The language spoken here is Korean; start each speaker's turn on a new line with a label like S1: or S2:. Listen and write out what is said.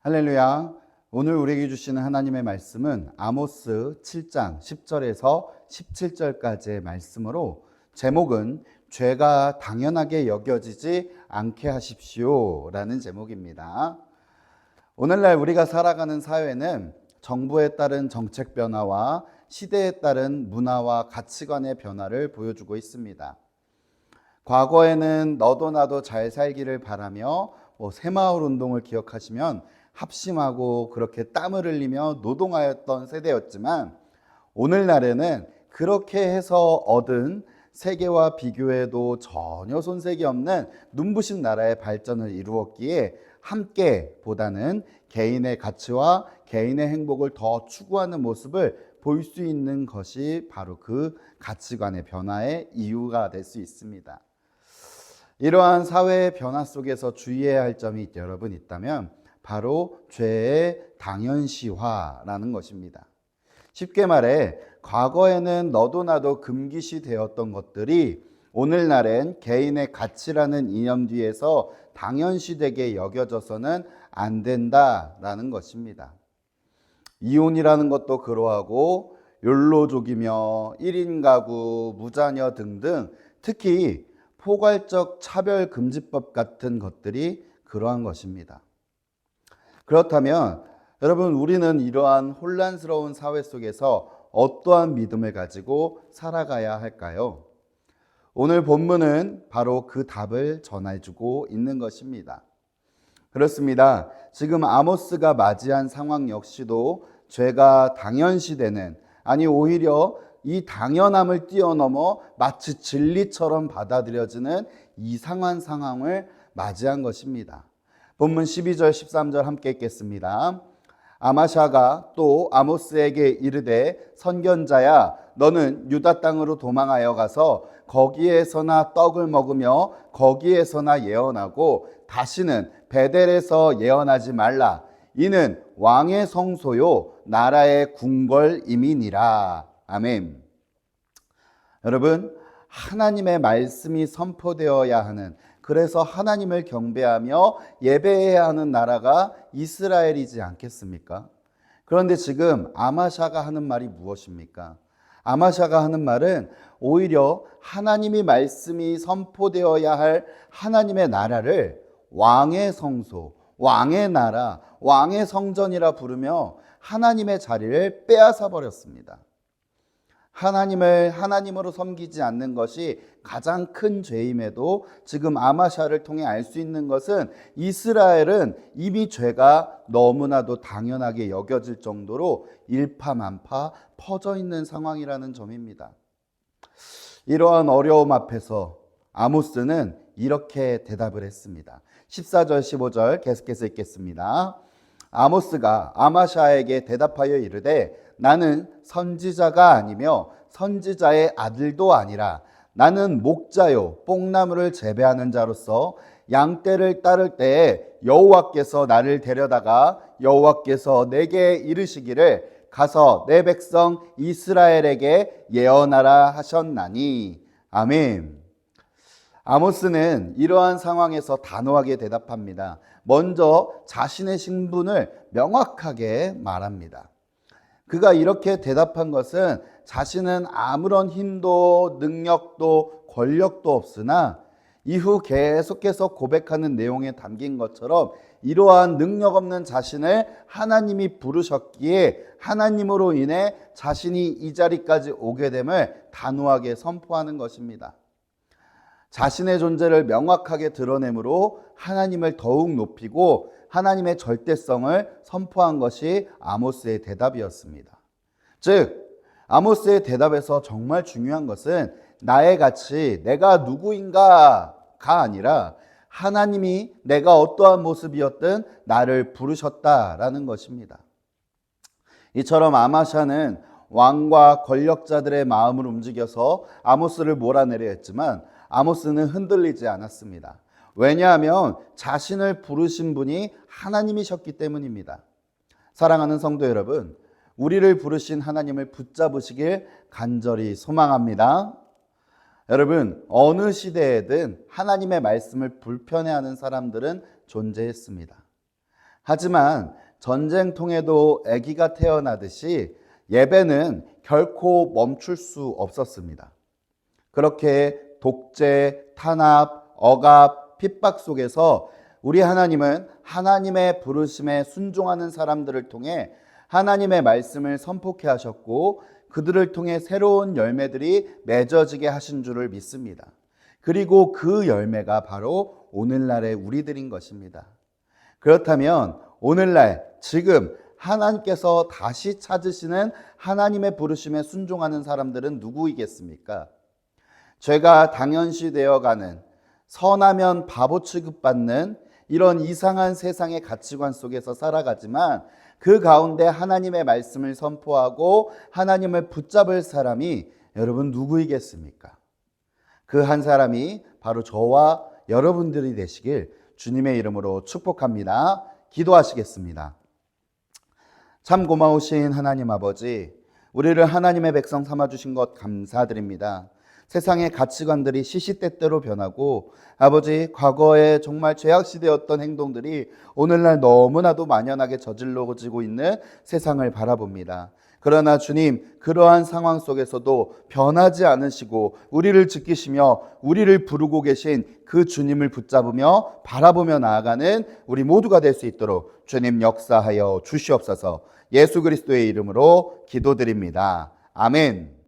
S1: 할렐루야. 오늘 우리에게 주시는 하나님의 말씀은 아모스 7장 10절에서 17절까지의 말씀으로 제목은 죄가 당연하게 여겨지지 않게 하십시오 라는 제목입니다. 오늘날 우리가 살아가는 사회는 정부에 따른 정책 변화와 시대에 따른 문화와 가치관의 변화를 보여주고 있습니다. 과거에는 너도 나도 잘 살기를 바라며 새마을 운동을 기억하시면 합심하고 그렇게 땀을 흘리며 노동하였던 세대였지만, 오늘날에는 그렇게 해서 얻은 세계와 비교해도 전혀 손색이 없는 눈부신 나라의 발전을 이루었기에 함께 보다는 개인의 가치와 개인의 행복을 더 추구하는 모습을 볼 수 있는 것이 바로 그 가치관의 변화의 이유가 될 수 있습니다. 이러한 사회의 변화 속에서 주의해야 할 점이 여러분 있다면 바로 죄의 당연시화라는 것입니다. 쉽게 말해 과거에는 너도 나도 금기시 되었던 것들이 오늘날엔 개인의 가치라는 이념 뒤에서 당연시되게 여겨져서는 안 된다라는 것입니다. 이혼이라는 것도 그러하고 욜로족이며 1인 가구, 무자녀 등등, 특히 포괄적 차별금지법 같은 것들이 그러한 것입니다. 그렇다면 여러분, 우리는 이러한 혼란스러운 사회 속에서 어떠한 믿음을 가지고 살아가야 할까요? 오늘 본문은 바로 그 답을 전해주고 있는 것입니다. 그렇습니다. 지금 아모스가 맞이한 상황 역시도 죄가 당연시되는, 아니 오히려 이 당연함을 뛰어넘어 마치 진리처럼 받아들여지는 이상한 상황을 맞이한 것입니다. 본문 12절 13절 함께 읽겠습니다. 아마샤가 또 아모스에게 이르되, 선견자야, 너는 유다 땅으로 도망하여 가서 거기에서나 떡을 먹으며 거기에서나 예언하고 다시는 베델에서 예언하지 말라. 이는 왕의 성소요 나라의 궁궐임이니라. 아멘. 여러분, 하나님의 말씀이 선포되어야 하는, 그래서 하나님을 경배하며 예배해야 하는 나라가 이스라엘이지 않겠습니까? 그런데 지금 아마샤가 하는 말이 무엇입니까? 아마샤가 하는 말은 오히려 하나님이 말씀이 선포되어야 할 하나님의 나라를 왕의 성소, 왕의 나라, 왕의 성전이라 부르며 하나님의 자리를 빼앗아 버렸습니다. 하나님을 하나님으로 섬기지 않는 것이 가장 큰 죄임에도 지금 아마샤를 통해 알 수 있는 것은 이스라엘은 이미 죄가 너무나도 당연하게 여겨질 정도로 일파만파 퍼져 있는 상황이라는 점입니다. 이러한 어려움 앞에서 아모스는 이렇게 대답을 했습니다. 14절 15절 계속해서 읽겠습니다. 아모스가 아마샤에게 대답하여 이르되, 나는 선지자가 아니며 선지자의 아들도 아니라 나는 목자요 뽕나무를 재배하는 자로서 양떼를 따를 때에 여호와께서 나를 데려다가 여호와께서 내게 이르시기를 가서 내 백성 이스라엘에게 예언하라 하셨나니. 아멘. 아모스는 이러한 상황에서 단호하게 대답합니다. 먼저 자신의 신분을 명확하게 말합니다. 그가 이렇게 대답한 것은 자신은 아무런 힘도 능력도 권력도 없으나 이후 계속해서 고백하는 내용에 담긴 것처럼 이러한 능력 없는 자신을 하나님이 부르셨기에 하나님으로 인해 자신이 이 자리까지 오게 됨을 단호하게 선포하는 것입니다. 자신의 존재를 명확하게 드러내므로 하나님을 더욱 높이고 하나님의 절대성을 선포한 것이 아모스의 대답이었습니다. 즉, 아모스의 대답에서 정말 중요한 것은 나의 가치, 내가 누구인가가 아니라 하나님이 내가 어떠한 모습이었든 나를 부르셨다라는 것입니다. 이처럼 아마샤는 왕과 권력자들의 마음을 움직여서 아모스를 몰아내려 했지만 아모스는 흔들리지 않았습니다. 왜냐하면 자신을 부르신 분이 하나님이셨기 때문입니다. 사랑하는 성도 여러분, 우리를 부르신 하나님을 붙잡으시길 간절히 소망합니다. 여러분, 어느 시대에든 하나님의 말씀을 불편해하는 사람들은 존재했습니다. 하지만 전쟁통에도 아기가 태어나듯이 예배는 결코 멈출 수 없었습니다. 그렇게 독재, 탄압, 억압, 핍박 속에서 우리 하나님은 하나님의 부르심에 순종하는 사람들을 통해 하나님의 말씀을 선포케 하셨고 그들을 통해 새로운 열매들이 맺어지게 하신 줄을 믿습니다. 그리고 그 열매가 바로 오늘날의 우리들인 것입니다. 그렇다면 오늘날 지금 하나님께서 다시 찾으시는 하나님의 부르심에 순종하는 사람들은 누구이겠습니까? 죄가 당연시 되어가는 선하면 바보 취급받는 이런 이상한 세상의 가치관 속에서 살아가지만 그 가운데 하나님의 말씀을 선포하고 하나님을 붙잡을 사람이 여러분 누구이겠습니까? 그 한 사람이 바로 저와 여러분들이 되시길 주님의 이름으로 축복합니다. 기도하시겠습니다. 참 고마우신 하나님 아버지, 우리를 하나님의 백성 삼아주신 것 감사드립니다. 세상의 가치관들이 시시때때로 변하고 아버지 과거에 정말 죄악시되었던 행동들이 오늘날 너무나도 만연하게 저질러지고 있는 세상을 바라봅니다. 그러나 주님, 그러한 상황 속에서도 변하지 않으시고 우리를 지키시며 우리를 부르고 계신 그 주님을 붙잡으며 바라보며 나아가는 우리 모두가 될 수 있도록 주님 역사하여 주시옵소서. 예수 그리스도의 이름으로 기도드립니다. 아멘.